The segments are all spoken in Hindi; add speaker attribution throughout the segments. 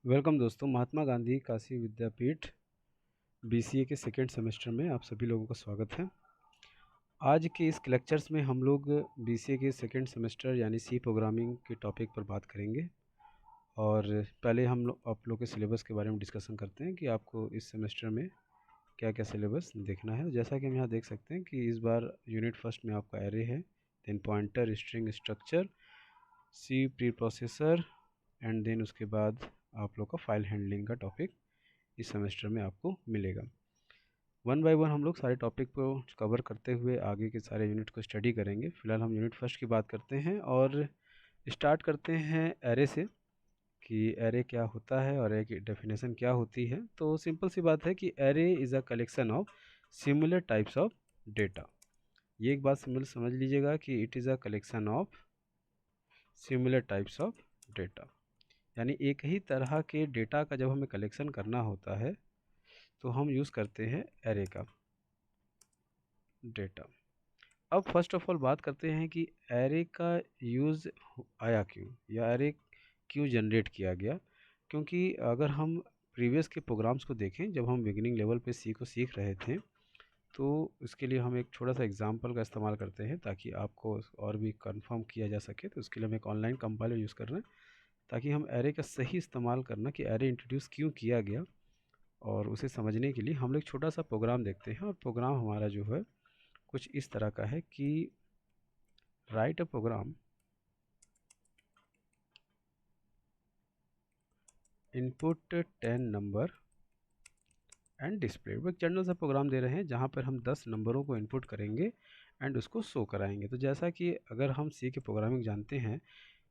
Speaker 1: वेलकम दोस्तों, महात्मा गांधी काशी विद्यापीठ बीसीए के सेकेंड सेमेस्टर में आप सभी लोगों का स्वागत है। आज के इस लेक्चर्स में हम लोग बीसीए के सेकेंड सेमेस्टर यानी सी प्रोग्रामिंग के टॉपिक पर बात करेंगे। और पहले हम लोग आप लोग के सिलेबस के बारे में डिस्कशन करते हैं कि आपको इस सेमेस्टर में क्या क्या सिलेबस देखना है। जैसा कि हम यहाँ देख सकते हैं कि इस बार यूनिट फर्स्ट में आपका एरे है, then pointer, string structure, C preprocessor and then उसके बाद आप लोग का फाइल हैंडलिंग का टॉपिक इस सेमेस्टर में आपको मिलेगा। वन बाय वन हम लोग सारे टॉपिक को कवर करते हुए आगे के सारे यूनिट को स्टडी करेंगे। फिलहाल हम यूनिट फर्स्ट की बात करते हैं और स्टार्ट करते हैं एरे से कि एरे क्या होता है और एरे की डेफिनेशन क्या होती है। तो सिंपल सी बात है कि array is a collection of similar types of data. ये एक बात सिंपल समझ लीजिएगा कि it is a collection of similar types of data, यानी एक ही तरह के डेटा का जब हमें कलेक्शन करना होता है तो हम यूज़ करते हैं एरे का डेटा। अब फर्स्ट ऑफ ऑल बात करते हैं कि एरे का यूज़ आया क्यों, या एरे क्यों जनरेट किया गया। क्योंकि अगर हम प्रीवियस के प्रोग्राम्स को देखें, जब हम बिगिनिंग लेवल पे सी को सीख रहे थे, तो इसके लिए हम एक छोटा सा एग्जांपल का इस्तेमाल करते हैं ताकि आपको और भी कंफर्म किया जा सके। तो इसके लिए हम एक ऑनलाइन कंपाइलर यूज़ कर रहे हैं ताकि हम एरे का सही इस्तेमाल करना कि एरे इंट्रोड्यूस क्यों किया गया, और उसे समझने के लिए हम लोग छोटा सा प्रोग्राम देखते हैं। और प्रोग्राम हमारा जो है कुछ इस तरह का है कि write a program input 10 number and display. वो एक जनरल सा प्रोग्राम दे रहे हैं जहाँ पर हम 10 नंबरों को इनपुट करेंगे एंड उसको शो कराएंगे। तो जैसा कि अगर हम सी के प्रोग्रामिंग जानते हैं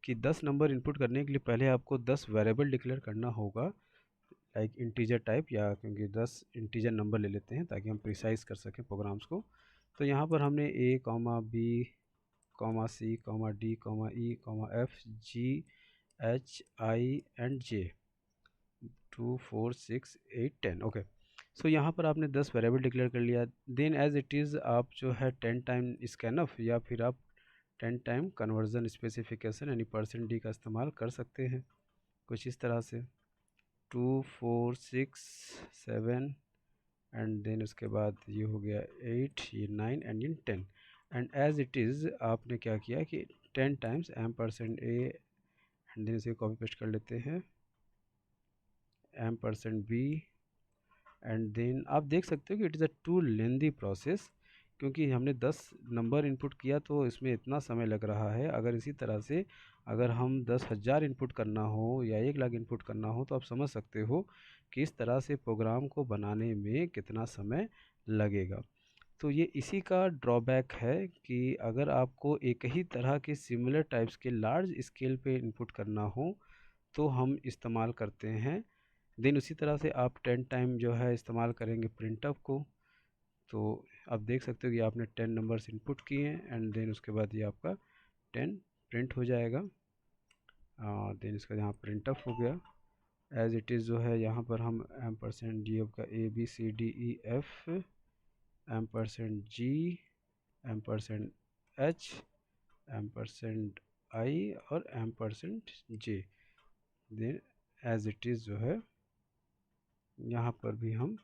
Speaker 1: कि 10 नंबर इनपुट करने के लिए पहले आपको 10 वेरिएबल डिक्लेयर करना होगा, लाइक इंटीजर टाइप, या क्योंकि 10 इंटीजर नंबर ले लेते हैं ताकि हम प्रिसाइज कर सकें प्रोग्राम्स को। तो यहाँ पर हमने A comma B comma C comma D comma E comma F G H I and J 2 4 6 8 10। Okay, so यहाँ पर आपने 10 वेरिएबल डिक्लेयर कर लिया। देन एज इट इज़ आप जो है 10 टाइम स्कैनफ या फिर आप 10 टाइम कन्वर्जन स्पेसिफिकेशन यानी परसेंट डी का इस्तेमाल कर सकते हैं कुछ इस तरह से 2 4 6 7 एंड देन उसके बाद ये हो गया 8, ये 9 एंड ये 10। एंड एज इट इज़ आपने क्या किया कि 10 times M percent A and then इसे कॉपी पेस्ट कर लेते हैं M percent B and then आप देख सकते हो कि it is a too lengthy process, क्योंकि हमने 10 नंबर इनपुट किया तो इसमें इतना समय लग रहा है। अगर इसी तरह से अगर हम 10,000 इनपुट करना हो या 1 लाख इनपुट करना हो तो आप समझ सकते हो कि इस तरह से प्रोग्राम को बनाने में कितना समय लगेगा। तो ये इसी का ड्रॉबैक है कि अगर आपको एक ही तरह के सिमिलर टाइप्स के लार्ज स्केल पे इनपुट करना हो तो हम इस्तेमाल करते हैं। देन उसी तरह से आप 10 टाइम जो है इस्तेमाल करेंगे प्रिंटअप को। तो आप देख सकते हो कि आपने 10 नंबर्स इनपुट किए हैं एंड देन उसके बाद ये आपका 10 प्रिंट हो जाएगा। देन इसका यहाँ प्रिंटअप हो गया। एज इट इज़ जो है यहाँ पर हम एम परसेंट जी का A B C D E F, M percent G, M percent H, M percent I और M percent J. Then as it is जो है यहाँ पर भी हम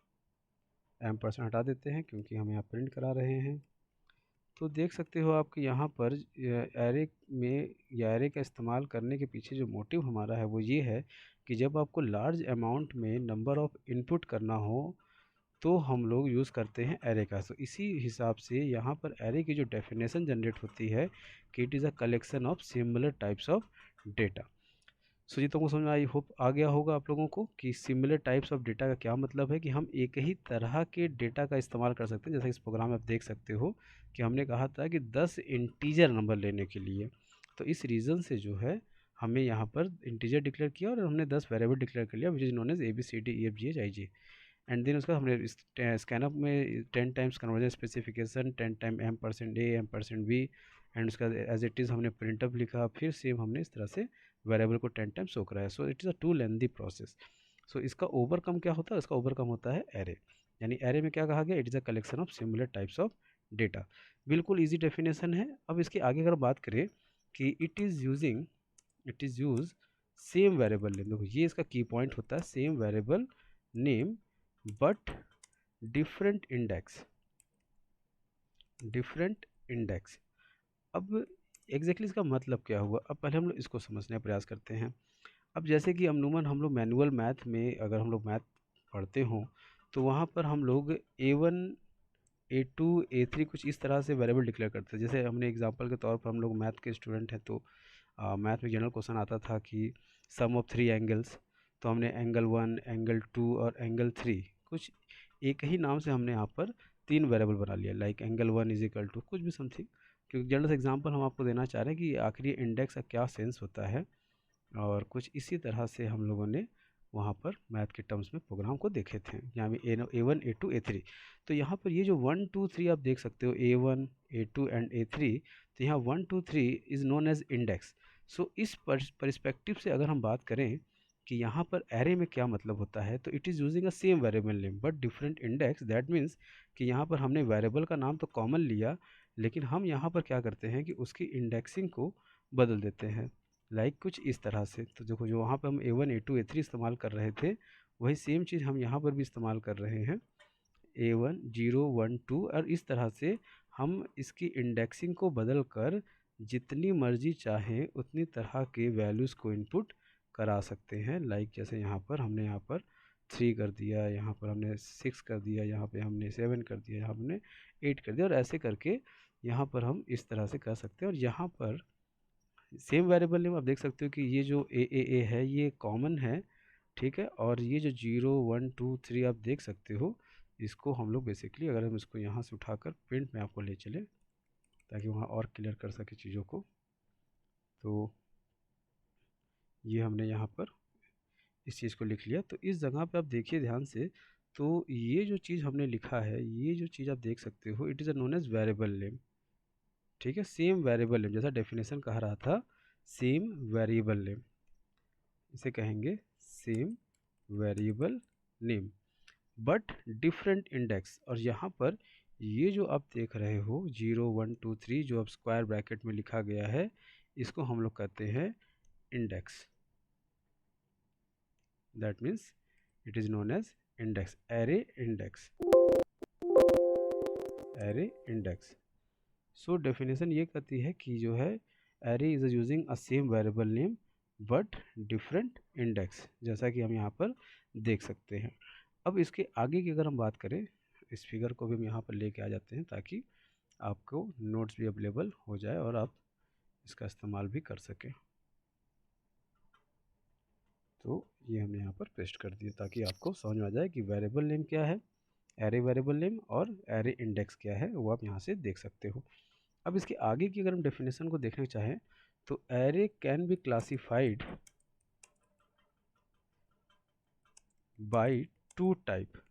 Speaker 1: एम परसेंट हटा देते हैं क्योंकि हम यहाँ प्रिंट करा रहे हैं। तो देख सकते हो आप कि यहाँ पर एरे में या एरे का इस्तेमाल करने के पीछे जो मोटिव हमारा है वो ये है कि जब आपको लार्ज अमाउंट में नंबर ऑफ़ इनपुट करना हो तो हम लोग यूज़ करते हैं एरे का। तो इसी हिसाब से यहाँ पर एरे की जो डेफिनेशन जनरेट होती है कि it is a collection of similar types of data. So ये तुमको समझ में आई होप आ गया होगा आप लोगों को कि सिमिलर टाइप्स ऑफ डेटा का क्या मतलब है, कि हम एक ही तरह के डेटा का इस्तेमाल कर सकते हैं। जैसे इस प्रोग्राम में आप देख सकते हो कि हमने कहा था कि 10 इंटीजर नंबर लेने के लिए, तो इस रीज़न से जो है हमें यहाँ पर इंटीजर डिक्लेयर किया और हमने 10 वेरिएबल डिक्लेयर कर लिया which is known as A B C D E F G H I J. And then उसका हमने स्कैनअप में 10 times conversion specification, 10 time M percent A M percent B and उसका एज इट इज़ हमने प्रिंटअप लिखा। फिर सेम हमने इस तरह से वेरिएबल को 10 टाइम्स शो कराया। So it is a too lengthy process. So इसका ओवरकम क्या होता है, इसका ओवरकम होता है एरे। यानी एरे में क्या कहा गया, it is a collection of similar types of data. बिल्कुल ईजी डेफिनेशन है। अब इसके आगे अगर बात करें कि it is use same variable name, देखो ये इसका की पॉइंट होता है, same variable name but different index, different index. अब एग्जैक्टली इसका मतलब क्या हुआ, अब पहले हम लोग इसको समझने का प्रयास करते हैं। अब जैसे कि अमूमन हम लोग मैनुअल मैथ में अगर हम लोग मैथ पढ़ते हों तो वहाँ पर हम लोग A1 A2 A3 कुछ इस तरह से वेरिएबल डिक्लेयर करते हैं। जैसे हमने एग्जांपल के तौर पर, हम लोग मैथ के स्टूडेंट हैं तो मैथ में जनरल क्वेश्चन आता था कि सम ऑफ 3 एंगल्स, तो हमने एंगल 1 एंगल 2 और एंगल 3 कुछ एक ही नाम से हमने यहाँ पर 3 वेरिएबल बना लिया, like angle 1 is equal to कुछ भी समथिंग, क्योंकि जनरल एग्जांपल हम आपको देना चाह रहे हैं कि आखिर इंडेक्स का क्या सेंस होता है। और कुछ इसी तरह से हम लोगों ने वहाँ पर मैथ के टर्म्स में प्रोग्राम को देखे थे, यहाँ में A1 A2 A3। तो यहाँ पर ये जो 1 2 3 आप देख सकते हो, A1 A2 एंड A3, तो यहाँ 1 2 3 इज़ नोन एज इंडेक्स। सो इस परस्पेक्टिव से अगर हम बात करें कि यहाँ पर एरे में क्या मतलब होता है, तो it is using a same variable name but different index. That means कि यहाँ पर हमने वेरिएबल का नाम तो कॉमन लिया, लेकिन हम यहाँ पर क्या करते हैं कि उसकी इंडेक्सिंग को बदल देते हैं, कुछ इस तरह से। तो देखो जो वहाँ पे हम A1 A2 A3 इस्तेमाल कर रहे थे, वही सेम चीज़ हम यहाँ पर भी इस्तेमाल कर रहे हैं, A1 0 1 2, और इस तरह से हम इसकी इंडेक्सिंग को बदल कर जितनी मर्जी चाहें उतनी तरह के वैल्यूज़ को इनपुट करा सकते हैं। जैसे यहाँ पर हमने यहाँ पर 3 कर दिया, यहाँ पर हमने 6 कर दिया, यहाँ पे हमने 7 कर दिया, यहाँ हमने 8 कर दिया, और ऐसे करके यहाँ पर हम इस तरह से कर सकते हैं। और यहाँ पर सेम वेरिएबल नेम आप देख सकते हो कि ये जो ए है ये कॉमन है, ठीक है, और ये जो 0 1 2 3 आप देख सकते हो, इसको हम लोग बेसिकली अगर हम इसको यहाँ से उठाकर प्रिंट में आपको ले चले ताकि वहाँ और क्लियर कर सके चीज़ों को, तो ये हमने यहाँ पर इस चीज़ को लिख लिया। तो इस जगह पे आप देखिए ध्यान से, तो ये जो चीज़ हमने लिखा है, ये जो चीज़ आप देख सकते हो, it is a known as variable name, ठीक है, सेम वेरिएबल नेम, जैसा डेफिनेशन कह रहा था, सेम वेरिएबल नेम, इसे कहेंगे same variable name but different index. और यहाँ पर ये जो आप देख रहे हो 0 1 2 3 जो अब स्क्वायर ब्रैकेट में लिखा गया है, इसको हम लोग कहते हैं index. That means it is known as index, array index, array index. So definition ये कहती है कि जो है array is using a same variable name but different index, जैसा कि हम यहाँ पर देख सकते हैं। अब इसके आगे की अगर हम बात करें, इस फिगर को भी हम यहाँ पर लेके आ जाते हैं ताकि आपको नोट्स भी अवेलेबल हो जाए और आप इसका इस्तेमाल भी कर सकें। तो ये हमने यहाँ पर पेस्ट कर दिया ताकि आपको समझ में आ जाए कि वेरिएबल नेम क्या है, एरे वेरिएबल नेम, और एरे इंडेक्स क्या है, वो आप यहाँ से देख सकते हो। अब इसके आगे की अगर हम डेफिनेशन को देखना चाहें तो array can be classified by 2 type.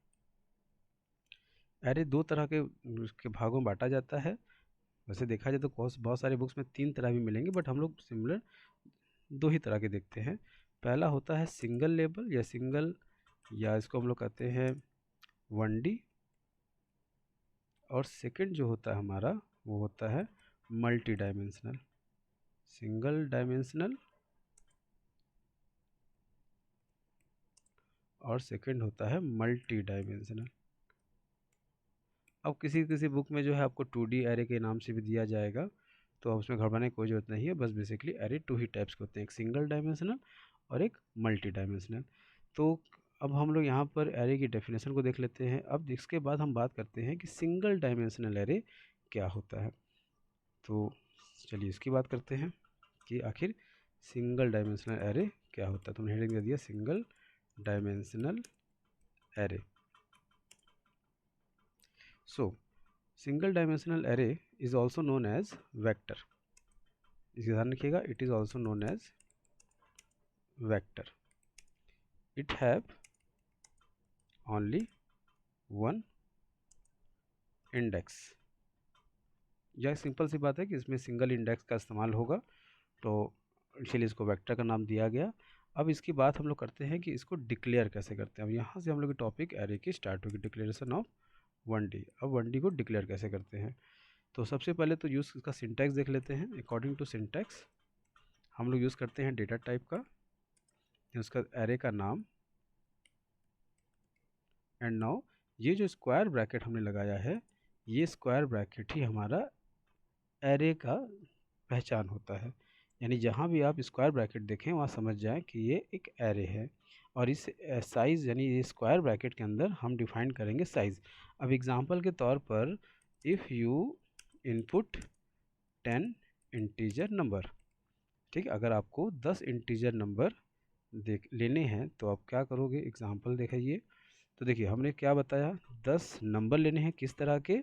Speaker 1: Array 2 तरह के उसके भागों में बांटा जाता है। वैसे देखा जाए तो बहुत सारे बुक्स में 3 तरह भी मिलेंगे, बट हम लोग सिमिलर 2 ही तरह के देखते हैं। पहला होता है सिंगल लेबल या सिंगल, या इसको हम लोग कहते हैं 1D, और सेकंड जो होता है हमारा वो होता है मल्टी डायमेंशनल, सिंगल डायमेंशनल, और सेकंड होता है मल्टी डायमेंशनल। अब किसी किसी बुक में जो है आपको 2D एरे के नाम से भी दिया जाएगा, तो अब उसमें घबराने की कोई ज़रूरत नहीं है। बस बेसिकली एरे 2 ही टाइप्स के होते हैं, एक सिंगल डायमेंशनल और एक मल्टी डायमेंशनल। तो अब हम लोग यहाँ पर एरे की डेफिनेशन को देख लेते हैं। अब इसके बाद हम बात करते हैं कि सिंगल डायमेंशनल एरे क्या होता है। तो चलिए इसकी बात करते हैं कि आखिर सिंगल डायमेंशनल एरे क्या होता है। तो हमने हेडिंग दे दिया single dimensional array. So, single dimensional array is also known as vector. इसका ध्यान रखिएगा, it is also known as vector. It have only one index. यह सिंपल सी बात है कि इसमें सिंगल इंडेक्स का इस्तेमाल होगा, तो इसलिए इसको वेक्टर का नाम दिया गया। अब इसकी बात हम लोग करते हैं कि इसको डिक्लेयर कैसे करते हैं। अब यहाँ से हम लोग की टॉपिक एरे की स्टार्ट होगी, डिक्लेरेशन ऑफ 1D। अब 1D को डिक्लेयर कैसे करते हैं, तो सबसे पहले तो यूज़ इसका सिंटैक्स देख लेते हैं। अकॉर्डिंग टू सिंटैक्स हम लोग यूज़ करते हैं डेटा टाइप का, उसका एरे का नाम, एंड नाउ ये जो स्क्वायर ब्रैकेट हमने लगाया है, ये स्क्वायर ब्रैकेट ही हमारा एरे का पहचान होता है। यानी जहाँ भी आप स्क्वायर ब्रैकेट देखें वहाँ समझ जाएं कि ये एक एरे है। और इस साइज़ यानी ये स्क्वायर ब्रैकेट के अंदर हम डिफाइन करेंगे साइज़। अब एग्जांपल के तौर पर if you input 10 integer number, ठीक, अगर आपको 10 इंटीजर नंबर लेने हैं तो आप क्या करोगे, एग्जांपल दिखाइए। तो देखिए हमने क्या बताया, 10 नंबर लेने हैं, किस तरह के,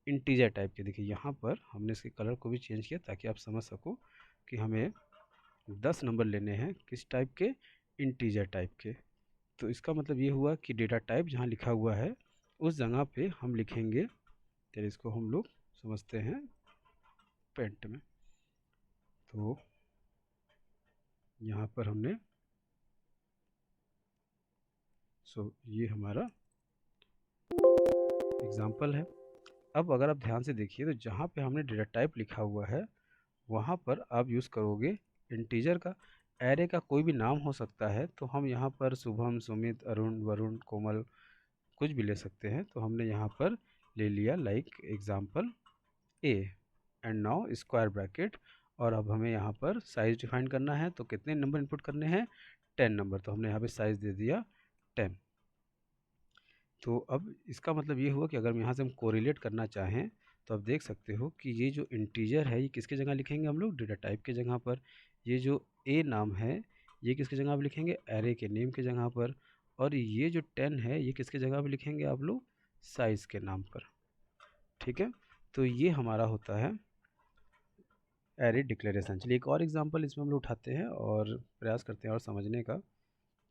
Speaker 1: इंटीजर टाइप के। देखिए यहाँ पर हमने इसके कलर को भी चेंज किया ताकि आप समझ सको कि हमें 10 नंबर लेने हैं किस टाइप के, इंटीजर टाइप के। तो इसका मतलब ये हुआ कि डेटा टाइप जहाँ लिखा हुआ है उस जगह पे हम लिखेंगे, चलिए इसको हम लोग समझते हैं पेंट में। तो यहाँ पर हमने ये हमारा एग्जाम्पल है। अब अगर आप ध्यान से देखिए तो जहाँ पे हमने डेटा टाइप लिखा हुआ है वहाँ पर आप यूज़ करोगे इंटीजर का। एरे का कोई भी नाम हो सकता है, तो हम यहाँ पर शुभम, सुमित, अरुण, वरुण, कोमल कुछ भी ले सकते हैं। तो हमने यहाँ पर ले लिया like example A, and now square bracket. और अब हमें यहाँ पर साइज़ डिफाइन करना है, तो कितने नंबर इनपुट करने हैं, 10 नंबर। तो हमने यहाँ पे साइज़ दे दिया 10। तो अब इसका मतलब ये हुआ कि अगर यहाँ से हम कोरिलेट करना चाहें तो आप देख सकते हो कि ये जो इंटीजर है ये किसके जगह लिखेंगे हम लोग, डेटा टाइप के जगह पर। ये जो ए नाम है ये किसके जगह पर लिखेंगे, एरे के नेम के जगह पर। और ये जो 10 है ये किसके जगह पर लिखेंगे आप लोग, साइज़ के नाम पर। ठीक है, तो ये हमारा होता है एरे डिक्लेरेशन। चलिए एक और एग्जांपल इसमें हम लोग उठाते हैं और प्रयास करते हैं और समझने का।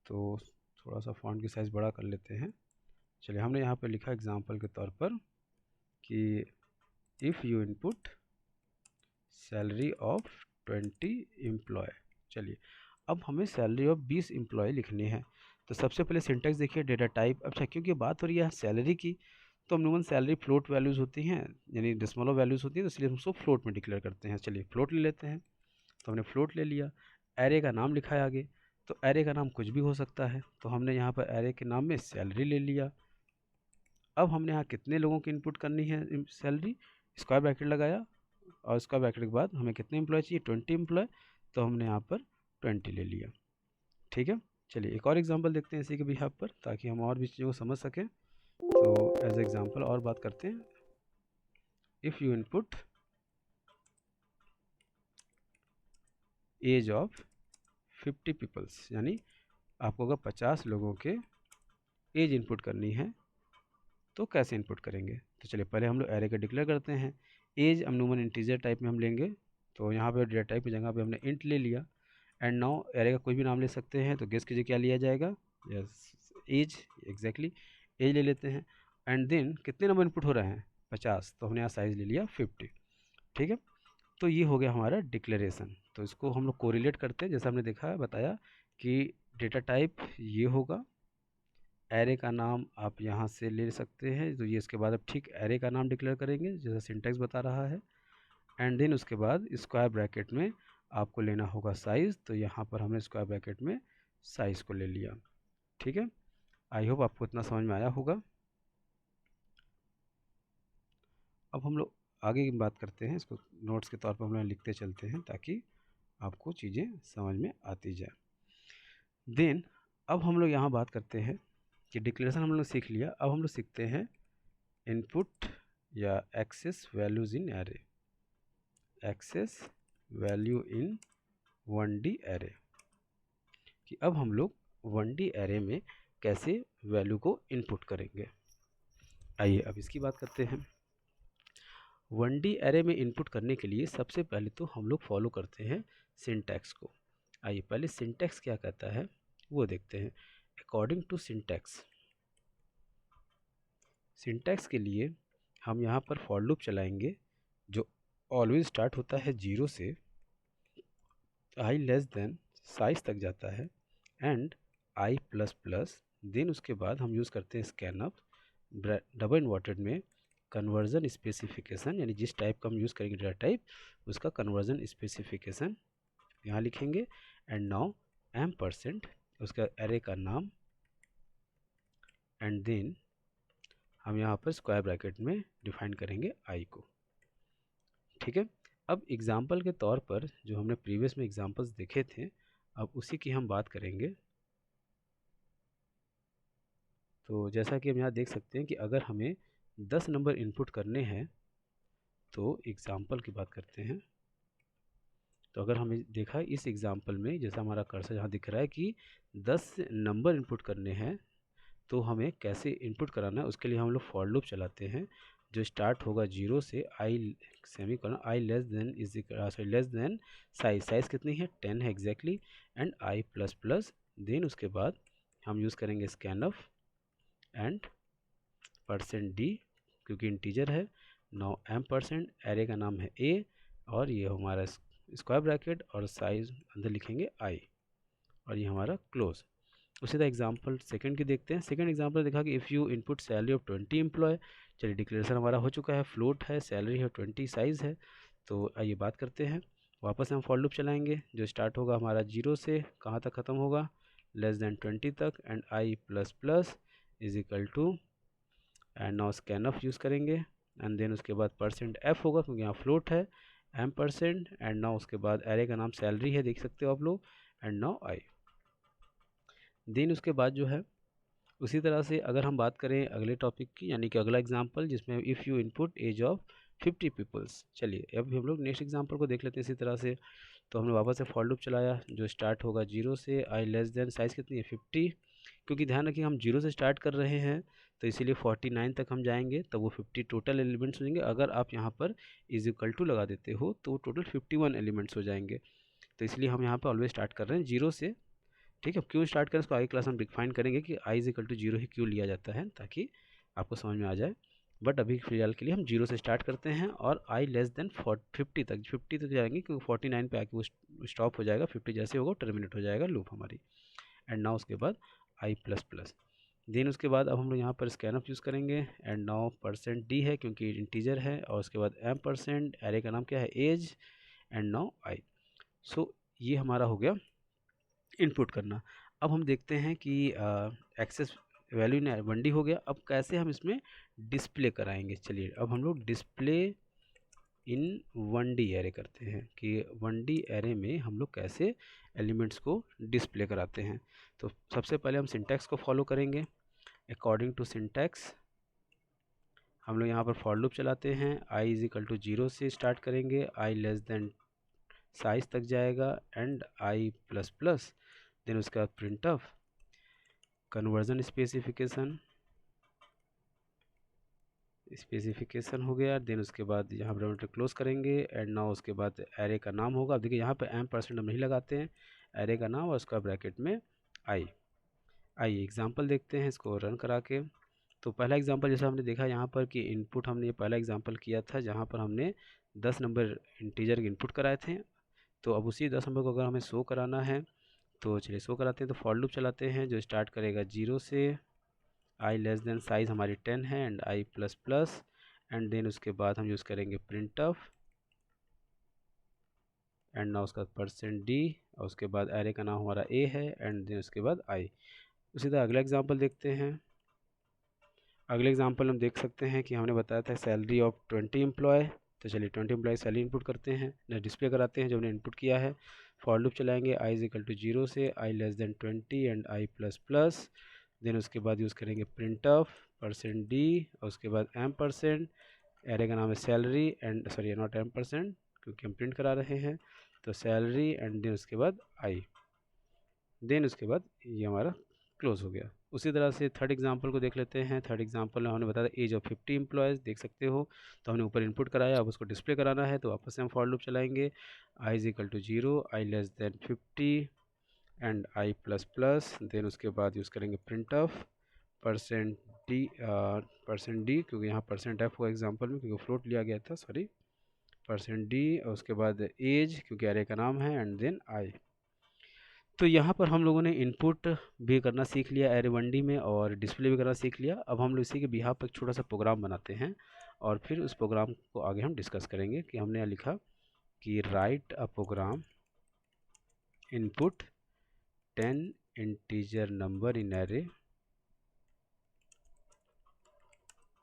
Speaker 1: तो थोड़ा सा फॉन्ट की साइज़ बड़ा कर लेते हैं। चलिए हमने यहाँ पर लिखा एग्जांपल के तौर पर कि if you input salary of 20 employ. चलिए अब हमें सैलरी ऑफ 20 एम्प्लॉय लिखनी है। तो सबसे पहले सिंटेक्स देखिए, डेटा टाइप। अच्छा क्योंकि बात हो रही है सैलरी की, तो अमूमन सैलरी फ्लोट वैल्यूज़ होती हैं, यानी डेसिमल वैल्यूज़ होती हैं, तो इसलिए हम उसको फ्लोट में डिक्लेयर करते हैं। चलिए फ्लोट ले लेते हैं। तो हमने फ्लोट ले लिया, एरे का नाम लिखा है आगे। तो एरे का नाम कुछ भी हो सकता है, तो हमने यहाँ पर एरे के नाम में सैलरी ले लिया। अब हमने यहाँ कितने लोगों की इनपुट करनी है सैलरी, स्क्वायर ब्रैकेट लगाया, और स्क्वायर ब्रैकेट के बाद हमें कितने एम्प्लॉय चाहिए, 20 एम्प्लॉय। तो हमने यहाँ पर 20 ले लिया। ठीक है, चलिए एक और एग्जांपल देखते हैं इसी के बिहाफ पर, ताकि हम और भी चीज़ों को समझ सकें। तो एज एग्जांपल और बात करते हैं, if you input age of 50 peoples, यानी आपको अगर 50 लोगों के एज इनपुट करनी है तो कैसे इनपुट करेंगे। तो चलिए पहले हम लोग एरे का डिक्लेयर करते हैं। एज अमूमन इंटीजर टाइप में हम लेंगे, तो यहाँ पे डेटा टाइप की जगह पे हमने इंट ले लिया। एंड नाउ एरे का कोई भी नाम ले सकते हैं, तो गेस कीजिए क्या लिया जाएगा, यस एज, एग्जैक्टली एज ले लेते हैं। एंड देन कितने नंबर इनपुट हो रहे हैं, 50, तो हमने यहाँ साइज़ ले लिया 50। ठीक है, तो ये हो गया हमारा डिक्लेरेशन। तो इसको हम लोग कोरिलेट करते हैं, जैसा हमने देखा बताया कि डेटा टाइप ये होगा, एरे का नाम आप यहाँ से ले सकते हैं। तो ये इसके बाद अब ठीक एरे का नाम डिक्लेयर करेंगे जैसा सिंटेक्स बता रहा है। एंड देन उसके बाद स्क्वायर ब्रैकेट में आपको लेना होगा साइज़। तो यहाँ पर हमने स्क्वायर ब्रैकेट में साइज़ को ले लिया। ठीक है, आई होप आपको इतना समझ में आया होगा। अब हम लोग आगे की बात करते हैं, इसको नोट्स के तौर पर हम लोग लिखते चलते हैं ताकि आपको चीज़ें समझ में आती जाए। देन अब हम लोग यहाँ बात करते हैं कि डिक्लेरेशन हम लोग सीख लिया। अब हम लोग सीखते हैं इनपुट या access values in array, access value in 1D array, कि अब हम लोग 1D एरे में कैसे वैल्यू को इनपुट करेंगे। आइए अब इसकी बात करते हैं। 1D एरे में इनपुट करने के लिए सबसे पहले तो हम लोग फॉलो करते हैं सिंटैक्स को। आइए पहले सिंटैक्स क्या कहता है वो देखते हैं। अकॉर्डिंग टू सिंटैक्स, सिंटैक्स के लिए हम यहाँ पर फॉर लूप चलाएंगे जो ऑलवेज स्टार्ट होता है 0 से आई लेस देन साइज तक जाता है, and I plus plus. Then उसके बाद हम यूज़ करते हैं स्कैनअप, डबल इन्वर्टेड में कन्वर्जन स्पेसिफिकेशन, यानी जिस टाइप का हम यूज़ करेंगे डेटा टाइप उसका कन्वर्जन स्पेसिफिकेशन यहाँ लिखेंगे। एंड नाउ एम परसेंट उसका एरे का नाम, एंड देन हम यहाँ पर स्क्वायर ब्रैकेट में डिफाइन करेंगे आई को। ठीक है, अब एग्जाम्पल के तौर पर जो हमने प्रीवियस में एग्जाम्पल्स देखे थे, अब उसी की हम बात करेंगे। तो जैसा कि हम यहाँ देख सकते हैं कि अगर हमें 10 नंबर इनपुट करने हैं, तो एग्जाम्पल की बात करते हैं। तो अगर हमें देखा इस एग्जाम्पल में, जैसा हमारा कर्सर यहाँ दिख रहा है कि 10 नंबर इनपुट करने हैं, तो हमें कैसे इनपुट कराना है उसके लिए हम लोग फॉर लूप चलाते हैं, जो स्टार्ट होगा 0 से I semicolon I less than less than size कितनी है 10 है exactly, and I plus plus, then उसके बाद हम यूज़ करेंगे स्कैनफ एंड %d क्योंकि इंटीजर है। नाउ %, एरे का नाम है a, और ये हमारा स्क्वायर ब्रैकेट और साइज अंदर लिखेंगे i, और ये हमारा क्लोज। उसी तरह एग्जाम्पल सेकंड की देखते हैं। सेकंड एग्जाम्पल देखा कि if you input salary of 20 employ. चलिए डिक्लेरेशन हमारा हो चुका है, फ्लोट है, सैलरी है 20, साइज़ है। तो आइए बात करते हैं। वापस हम फॉर लूप चलाएंगे, जो स्टार्ट होगा हमारा 0 से कहाँ तक ख़त्म होगा, लेस देन 20 तक, and I plus plus is equal to, and now scanf use करेंगे, एंड देन उसके बाद %f होगा क्योंकि यहाँ फ्लोट है, %, एंड नाउ उसके बाद एरे का नाम सैलरी है, देख सकते हो आप लोग, एंड नाउ आई। देन उसके बाद जो है उसी तरह से अगर हम बात करें अगले टॉपिक की, यानी कि अगला एग्जांपल जिसमें if you input age of 50 peoples. चलिए अब हम लोग नेक्स्ट एग्जांपल को देख लेते हैं इसी तरह से। तो हमने वापस से फॉर लूप चलाया, जो स्टार्ट होगा 0 से, आई लेस देन साइज़ कितनी है 50, क्योंकि ध्यान रखिए हम 0 से स्टार्ट कर रहे हैं तो इसीलिए 49 तक हम जाएंगे, तो वो 50 टोटल एलिमेंट्स हो जाएंगे। अगर आप यहाँ पर इज इक्वल टू लगा देते हो तो टोटल 51 एलिमेंट्स हो जाएंगे। तो इसलिए हम यहाँ पर ऑलवेज स्टार्ट कर रहे हैं 0 से। ठीक है, क्यों स्टार्ट करें इसको आगे क्लास में डिफाइन करेंगे कि आई इज इक्वल टू 0 ही क्यों लिया जाता है, ताकि आपको समझ में आ जाए। बट अभी फिलहाल के लिए हम 0 से स्टार्ट करते हैं और आई लेस देन 50 तक जाएंगे, क्योंकि 49 पे आके वो स्टॉप हो जाएगा, 50 जैसे होगा टर्मिनेट हो जाएगा लूप हमारी। एंड नाउ उसके बाद आई प्लस प्लस, देन उसके बाद अब हम लोग यहाँ पर स्कैनअप यूज़ करेंगे, एंड नाउ %d है क्योंकि इंटीजर है, और उसके बाद %, एरे का नाम क्या है एज, एंड नाउ आई। सो ये हमारा हो गया इनपुट करना। अब हम देखते हैं कि एक्सेस वैल्यू ने 1D हो गया, अब कैसे हम इसमें डिस्प्ले कराएंगे। चलिए अब हम लोग डिस्प्ले इन 1D एरे करते हैं कि 1D एरे में हम लोग कैसे एलिमेंट्स को डिस्प्ले कराते हैं। तो सबसे पहले हम सिंटैक्स को फॉलो करेंगे। अकॉर्डिंग टू सिंटैक्स हम लोग यहाँ पर फॉर लूप चलाते हैं, i इज इक्वल टू 0 से स्टार्ट करेंगे, i लेस देन साइज तक जाएगा, and i plus plus, then उसके बाद प्रिंट ऑफ कन्वर्जन स्पेसिफिकेशन हो गया। देन उसके बाद यहाँ ब्रैकेट क्लोज करेंगे, एंड नाउ उसके बाद एरे का नाम होगा। अब देखिए यहाँ पे %, हम नहीं लगाते हैं, एरे का नाम और उसका ब्रैकेट में आई। आइए एग्जांपल देखते हैं इसको रन करा के। तो पहला एग्जांपल जैसा हमने देखा यहाँ पर कि इनपुट हमने ये पहला एग्जांपल किया था जहाँ पर हमने 10 नंबर इंटीजर के इनपुट कराए थे। तो अब उसी 10 नंबर को अगर हमें शो कराना है तो चलिए शो कराते हैं। तो फॉर लूप चलाते हैं, जो स्टार्ट करेगा 0 से, आई लेस देन साइज़ हमारी 10 है, and I plus plus, and then उसके बाद हम यूज़ करेंगे प्रिंट ऑफ, एंड ना उसका %d, और उसके बाद एरे का नाम हमारा a है, एंड देन उसके बाद i। उसी तरह अगला एग्जांपल देखते हैं। अगले एग्जांपल हम देख सकते हैं कि हमने बताया था सैलरी ऑफ 20 एम्प्लॉय। तो चलिए 20 एम्प्लॉय सैलरी इनपुट करते हैं, डिस्प्ले कराते हैं जो हमने इनपुट किया है। फॉर लूप चलाएंगे, आई इज इक्वल टू 0 से, I less than 20, and I plus plus, then उसके बाद यूज़ करेंगे प्रिंट ऑफ %d, और उसके बाद %, एरे का नाम है सैलरी, एंड सॉरी नॉट %, क्योंकि हम प्रिंट करा रहे हैं, तो सैलरी, एंड देन उसके बाद आई, देन उसके बाद ये हमारा क्लोज हो गया। उसी तरह से थर्ड एग्जांपल को देख लेते हैं। थर्ड एग्जांपल में हमने बताया एज ऑफ 50 एम्प्लॉयज़, देख सकते हो। तो हमने ऊपर इनपुट कराया, अब उसको डिस्प्ले कराना है, तो वापस से हम फॉर लूप चलाएंगे, I is equal to 0, I less than 50, and I plus plus, then उसके बाद यूज़ करेंगे प्रिंट ऑफ %d, क्योंकि यहाँ %f हुआ एग्जाम्पल में क्योंकि फ्लोट लिया गया था, सॉरी, %d, और उसके बाद एज क्योंकि एरे का नाम है, एंड देन आई। तो यहाँ पर हम लोगों ने इनपुट भी करना सीख लिया एरे 1D में, और डिस्प्ले भी करना सीख लिया। अब हम लोग इसी के बिहाफ पर एक छोटा सा प्रोग्राम बनाते हैं, और फिर उस प्रोग्राम को आगे हम डिस्कस करेंगे। कि हमने यहाँ लिखा कि write a program input 10 integer number in array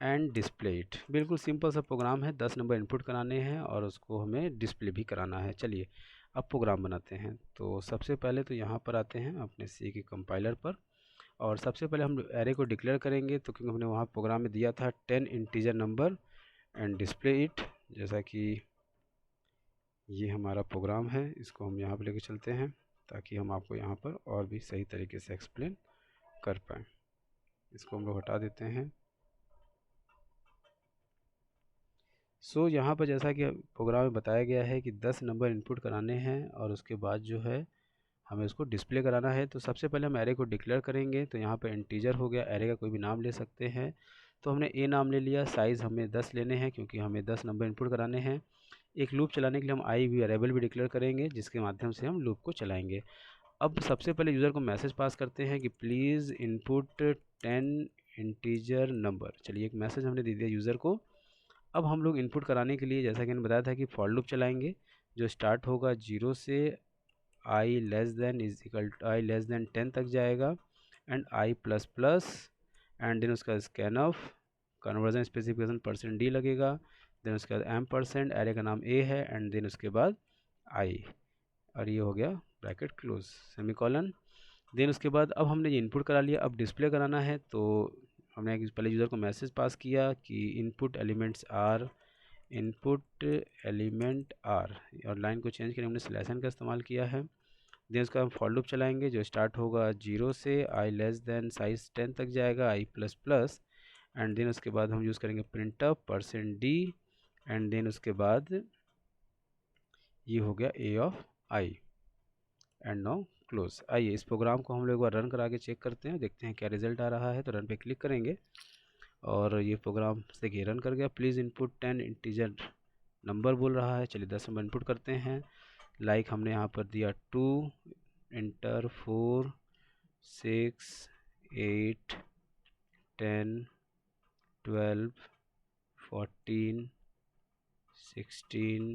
Speaker 1: and display it. बिल्कुल सिंपल सा प्रोग्राम है, 10 नंबर इनपुट कराने हैं और उसको हमें डिस्प्ले भी कराना है। चलिए अब प्रोग्राम बनाते हैं। तो सबसे पहले तो यहाँ पर आते हैं अपने सी के कंपाइलर पर, और सबसे पहले हम एरे को डिक्लेयर करेंगे। तो क्योंकि हमने वहाँ प्रोग्राम में दिया था 10 integer number and display it, जैसा कि ये हमारा प्रोग्राम है, इसको हम यहाँ पर लेके चलते हैं ताकि हम आपको यहाँ पर और भी सही तरीके से एक्सप्लेन कर पाएँ। इसको हम लोग हटा देते हैं। सो यहाँ पर जैसा कि प्रोग्राम में बताया गया है कि 10 नंबर इनपुट कराने हैं और उसके बाद जो है हमें उसको डिस्प्ले कराना है। तो सबसे पहले हम एरे को डिक्लेयर करेंगे। तो यहाँ पर इंटीजर हो गया, एरे का कोई भी नाम ले सकते हैं। तो हमने ए नाम ले लिया, साइज़ हमें 10 लेने हैं क्योंकि हमें 10 नंबर इनपुट कराने हैं। एक लूप चलाने के लिए हम आई भी वेरिएबल भी डिक्लेयर करेंगे जिसके माध्यम से हम लूप को चलाएंगे। अब सबसे पहले यूज़र को मैसेज पास करते हैं कि प्लीज़ इनपुट 10 इंटीजर नंबर। चलिए एक मैसेज हमने दे दिया यूज़र को। अब हम लोग इनपुट कराने के लिए, जैसा कि मैंने बताया था, कि फॉर लूप चलाएंगे जो स्टार्ट होगा 0 से I less than is equal to I less than 10 तक जाएगा and I plus plus and then उसका scan of conversion specification %d लगेगा। देन उसके बाद %, एरे का नाम ए है एंड देन उसके बाद आई, और ये हो गया ब्रैकेट क्लोज सेमीकोलन। देन उसके बाद अब हमने ये इनपुट करा लिया, अब डिस्प्ले कराना है। तो हमने पहले यूज़र को मैसेज पास किया कि इनपुट एलिमेंट आर, और लाइन को चेंज करके हमने स्लैशन का इस्तेमाल किया है। देन उसका हम फॉर लूप चलाएंगे जो स्टार्ट होगा 0 से आई लेस देन साइज 10 तक जाएगा, आई प्लस प्लस एंड देन उसके बाद हम यूज़ करेंगे प्रिंटअप %d एंड देन उसके बाद ये हो गया A of I and now close. आइए इस प्रोग्राम को हम लोग एक बार रन करा के चेक करते हैं, देखते हैं क्या रिजल्ट आ रहा है। तो रन पे क्लिक करेंगे और ये प्रोग्राम देखिए रन कर गया। प्लीज़ इनपुट 10 इंटीजर नंबर बोल रहा है। चलिए 10 नंबर इनपुट करते हैं। लाइक हमने यहाँ पर दिया 2 इंटर 4 6 8 10 12 14 16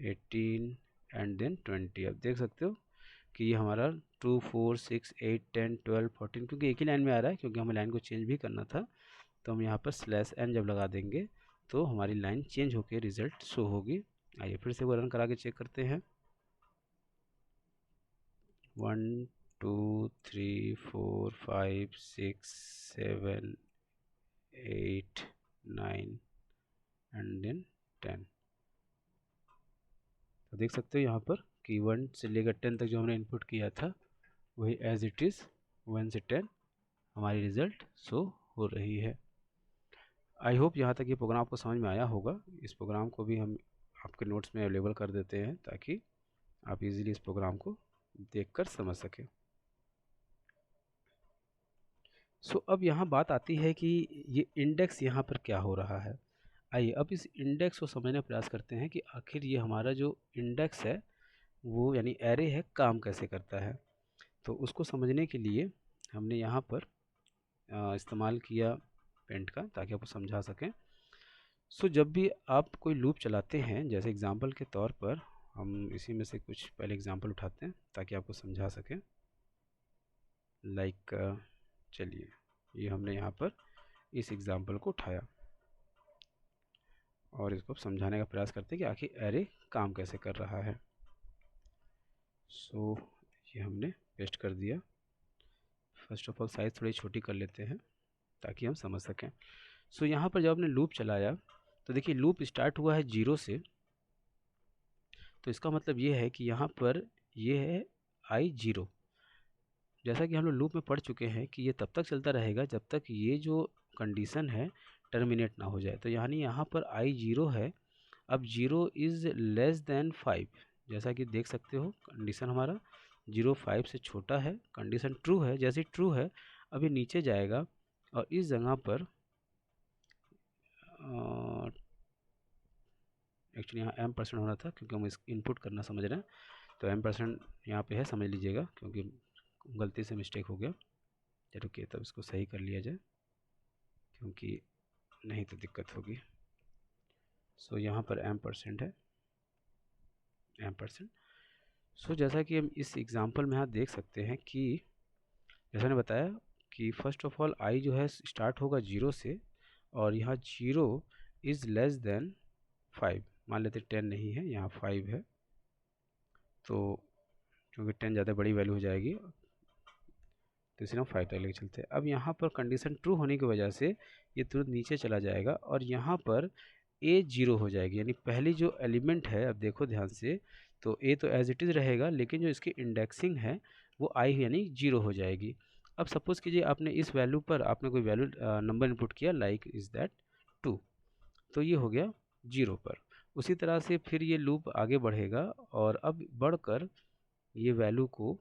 Speaker 1: 18 एंड देन 20। अब देख सकते हो कि ये हमारा 2 4 6 8 10 12 14, क्योंकि एक ही लाइन में आ रहा है, क्योंकि हमें लाइन को चेंज भी करना था। तो हम यहाँ पर /n जब लगा देंगे तो हमारी लाइन चेंज होकर रिज़ल्ट शो होगी। आइए फिर से वो रन करा के चेक करते हैं। 1 2 3 4 5 6 7 8 9 एंड देन 10। तो देख सकते हो यहाँ पर कि 1 से लेकर 10 तक जो हमने इनपुट किया था वही एज इट इज़ 1 से 10 हमारी रिज़ल्ट शो हो रही है। आई होप यहाँ तक ये प्रोग्राम आपको समझ में आया होगा। इस प्रोग्राम को भी हम आपके नोट्स में अवेलेबल कर देते हैं ताकि आप इजीली इस प्रोग्राम को देखकर समझ सकें। सो अब यहाँ बात आती है कि ये इंडेक्स यहाँ पर क्या हो रहा है। आइए अब इस इंडेक्स को समझने का प्रयास करते हैं कि आखिर ये हमारा जो इंडेक्स है वो यानी एरे है काम कैसे करता है। तो उसको समझने के लिए हमने यहाँ पर इस्तेमाल किया पेंट का ताकि आपको समझा सकें। सो जब भी आप कोई लूप चलाते हैं, जैसे एग्जांपल के तौर पर हम इसी में से कुछ पहले एग्जांपल उठाते हैं ताकि आपको समझा सकें। लाइक चलिए ये हमने यहाँ पर इस एग्जांपल को उठाया और इसको समझाने का प्रयास करते हैं कि आखिर एरे काम कैसे कर रहा है। सो ये हमने पेस्ट कर दिया। फर्स्ट ऑफ ऑल साइज़ थोड़ी छोटी कर लेते हैं ताकि हम समझ सकें। सो यहाँ पर जब आपने लूप चलाया तो देखिए लूप स्टार्ट हुआ है 0 से, तो इसका मतलब ये है कि यहाँ पर ये है I0। जैसा कि हम लोग लूप में पढ़ चुके हैं कि ये तब तक चलता रहेगा जब तक ये जो कंडीशन है टर्मिनेट ना हो जाए। तो यानी यहाँ पर I0 है। अब 0 इज़ लेस देन 5, जैसा कि देख सकते हो कंडीशन हमारा 0 5 से छोटा है, कंडीशन ट्रू है। जैसे ट्रू है अभी नीचे जाएगा और इस जगह पर एक्चुअली यहाँ m% होना था क्योंकि हम इस इनपुट करना समझ रहे हैं। तो m% यहाँ पे है, समझ लीजिएगा क्योंकि गलती से मिस्टेक हो गया। चलो रुकिए तब इसको सही कर लिया जाए क्योंकि नहीं तो दिक्कत होगी। सो यहाँ पर m% है, m%। सो जैसा कि हम इस एग्ज़ाम्पल में यहाँ देख सकते हैं कि जैसा मैंने बताया कि फर्स्ट ऑफ ऑल आई जो है स्टार्ट होगा 0 से, और यहाँ 0 इज़ लेस देन 5, मान लेते 10 नहीं है, यहाँ 5 है, तो क्योंकि 10 ज़्यादा बड़ी वैल्यू हो जाएगी तो इसे हम 5 तक लेके चलते हैं। अब यहाँ पर कंडीशन ट्रू होने की वजह से ये तुरंत नीचे चला जाएगा और यहाँ पर ए 0 हो जाएगी, यानी पहली जो एलिमेंट है, अब देखो ध्यान से, तो ए तो एज इट इज़ रहेगा, लेकिन जो इसकी इंडेक्सिंग है वो आई यानी 0 हो जाएगी। अब सपोज़ कीजिए आपने इस वैल्यू पर आपने कोई वैल्यू नंबर इनपुट किया, लाइक इज़ दैट 2, तो ये हो गया 0 पर। उसी तरह से फिर ये लूप आगे बढ़ेगा और अब बढ़कर ये वैल्यू को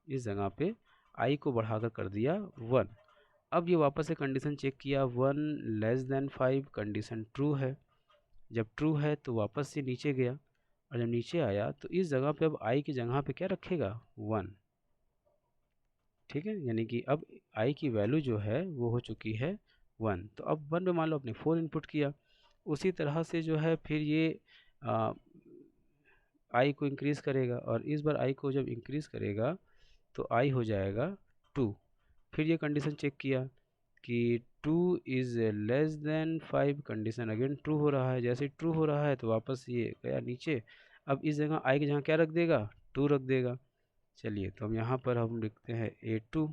Speaker 1: इस जगह पे आई को बढ़ाकर कर दिया 1। अब ये वापस से कंडीशन चेक किया, 1 लेस देन 5, कंडीशन ट्रू है। जब ट्रू है तो वापस से नीचे गया, और जब नीचे आया तो इस जगह पे अब आई की जगह पे क्या रखेगा, 1। ठीक है, यानी कि अब आई की वैल्यू जो है वो हो चुकी है 1। तो अब 1 में मान लो अपने 4 इनपुट किया, उसी तरह से जो है फिर ये आई को इंक्रीज़ करेगा, और इस बार आई को जब इंक्रीज़ करेगा तो आई हो जाएगा 2। फिर ये कंडीशन चेक किया कि 2 is less than 5, condition again true हो रहा है। जैसे ट्रू हो रहा है तो वापस ये गया नीचे, अब इस जगह आई की जगह क्या रख देगा, 2 रख देगा। चलिए तो हम यहाँ पर हम लिखते हैं A2,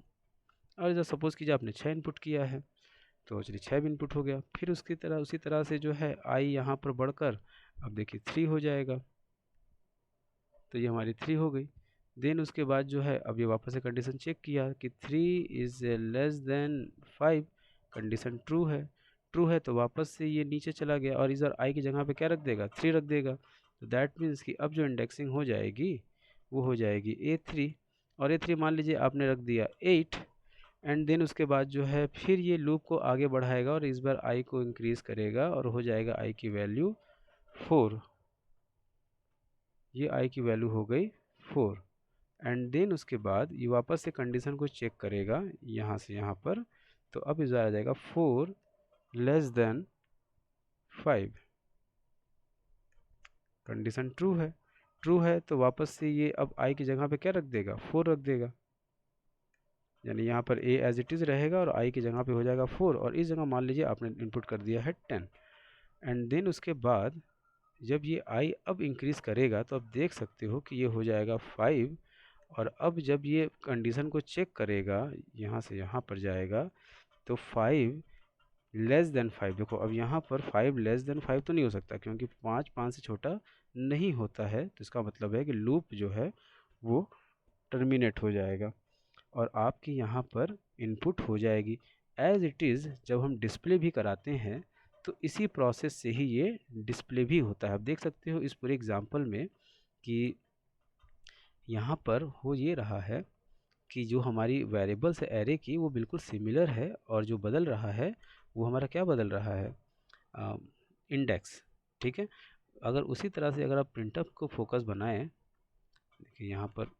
Speaker 1: और इधर सपोज़ कीजिए आपने 6 इनपुट किया है, तो चलिए 6 भी इनपुट हो गया। फिर उसकी तरह उसी तरह से जो है आई यहाँ पर बढ़कर अब देखिए 3 हो जाएगा, तो ये हमारी 3 हो गई। देन उसके बाद जो है अब ये वापस से कंडीशन चेक किया कि 3 is less than 5, condition true है। ट्रू है तो वापस से ये नीचे चला गया, और इधर आई की जगह पे क्या रख देगा, 3 रख देगा। तो दैट मीन्स कि अब जो इंडेक्सिंग हो जाएगी वो हो जाएगी A3, और A3 मान लीजिए आपने रख दिया 8, एंड देन उसके बाद जो है फिर ये लूप को आगे बढ़ाएगा और इस बार आई को इंक्रीज़ करेगा और हो जाएगा आई की वैल्यू 4। ये आई की वैल्यू हो गई 4, एंड देन उसके बाद ये वापस से कंडीशन को चेक करेगा यहाँ से यहाँ पर, तो अब इस बार आ जाएगा 4 लेस देन 5, कंडीशन ट्रू है। ट्रू है तो वापस से ये अब आई की जगह पे क्या रख देगा, 4 रख देगा, यानी यहाँ पर ए एज इट इज़ रहेगा और आई की जगह पे हो जाएगा 4, और इस जगह मान लीजिए आपने इनपुट कर दिया है 10, एंड देन उसके बाद जब ये आई अब इंक्रीज़ करेगा तो आप देख सकते हो कि ये हो जाएगा 5, और अब जब ये कंडीशन को चेक करेगा यहाँ से यहाँ पर जाएगा तो 5 लेस देन 5, देखो अब यहाँ पर 5 लेस देन 5 तो नहीं हो सकता, क्योंकि 5 से छोटा नहीं होता है, तो इसका मतलब है कि लूप जो है वो टर्मिनेट हो जाएगा और आपकी यहाँ पर इनपुट हो जाएगी एज इट इज़। जब हम डिस्प्ले भी कराते हैं तो इसी प्रोसेस से ही ये डिस्प्ले भी होता है। आप देख सकते हो इस पूरे एग्जांपल में कि यहाँ पर हो ये रहा है कि जो हमारी वेरिएबल्स है एरे की वो बिल्कुल सिमिलर है, और जो बदल रहा है वो हमारा क्या बदल रहा है, इंडेक्स। ठीक है, अगर उसी तरह से अगर आप प्रिंटअप को फोकस बनाएं, देखिए यहाँ पर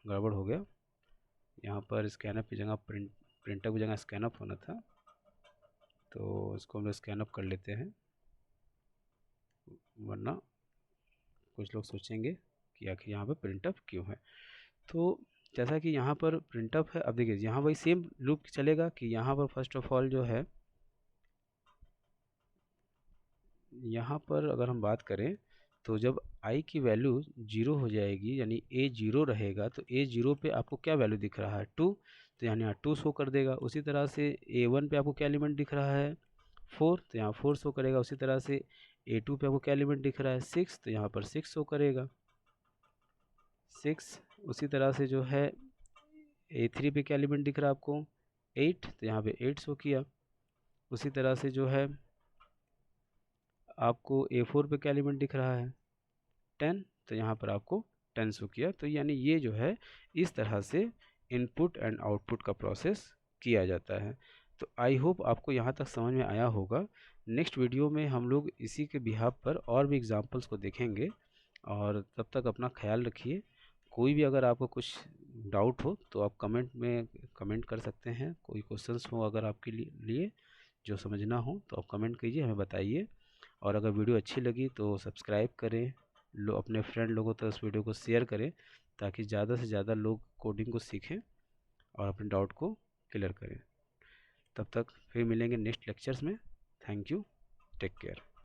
Speaker 1: गड़बड़ हो गया, यहाँ पर स्कैनअप की जगह प्रिंटअप की जगह स्कैनअप होना था, तो इसको हम लोग स्कैनअप कर लेते हैं, वरना कुछ लोग सोचेंगे कि आखिर यहाँ पर प्रिंटअप क्यों है। तो जैसा कि यहाँ पर प्रिंटअप है, अब देखिए यहाँ वही सेम लूप चलेगा कि यहाँ पर फर्स्ट ऑफ ऑल जो है यहाँ पर अगर हम बात करें तो जब i की वैल्यू 0 हो जाएगी यानी a 0 रहेगा, तो a 0 पे आपको क्या वैल्यू दिख रहा है, 2, तो यानी यहाँ 2 शो कर देगा। उसी तरह से a1 पे आपको क्या एलिमेंट दिख रहा है, 4, तो यहाँ 4 शो करेगा। उसी तरह से a2 पे आपको क्या एलिमेंट दिख रहा है, 6, तो यहाँ पर 6 शो करेगा, 6। उसी तरह से जो है a3 पे क्या एलिमेंट दिख रहा है आपको, 8, तो यहाँ पे 8 शो किया। उसी तरह से जो है आपको a4 पे क्या एलिमेंट दिख रहा है, 10, तो यहाँ पर आपको 10 शो किया। तो यानी ये जो है इस तरह से इनपुट एंड आउटपुट का प्रोसेस किया जाता है। तो आई होप आपको यहाँ तक समझ में आया होगा। नेक्स्ट वीडियो में हम लोग इसी के बिहाफ पर और भी एग्जांपल्स को देखेंगे, और तब तक अपना ख्याल रखिए। कोई भी अगर आपको कुछ डाउट हो तो आप कमेंट में कमेंट कर सकते हैं। कोई क्वेश्चंस हो अगर आपके लिए जो समझना हो तो आप कमेंट कीजिए, हमें बताइए। और अगर वीडियो अच्छी लगी तो सब्सक्राइब करें, अपने फ्रेंड लोगों तक इस वीडियो को शेयर करें ताकि ज़्यादा से ज़्यादा लोग कोडिंग को सीखें। और अपने डाउट को क्लियर करें। तब तक फिर मिलेंगे नेक्स्ट लेक्चर्स में। Thank you, take care.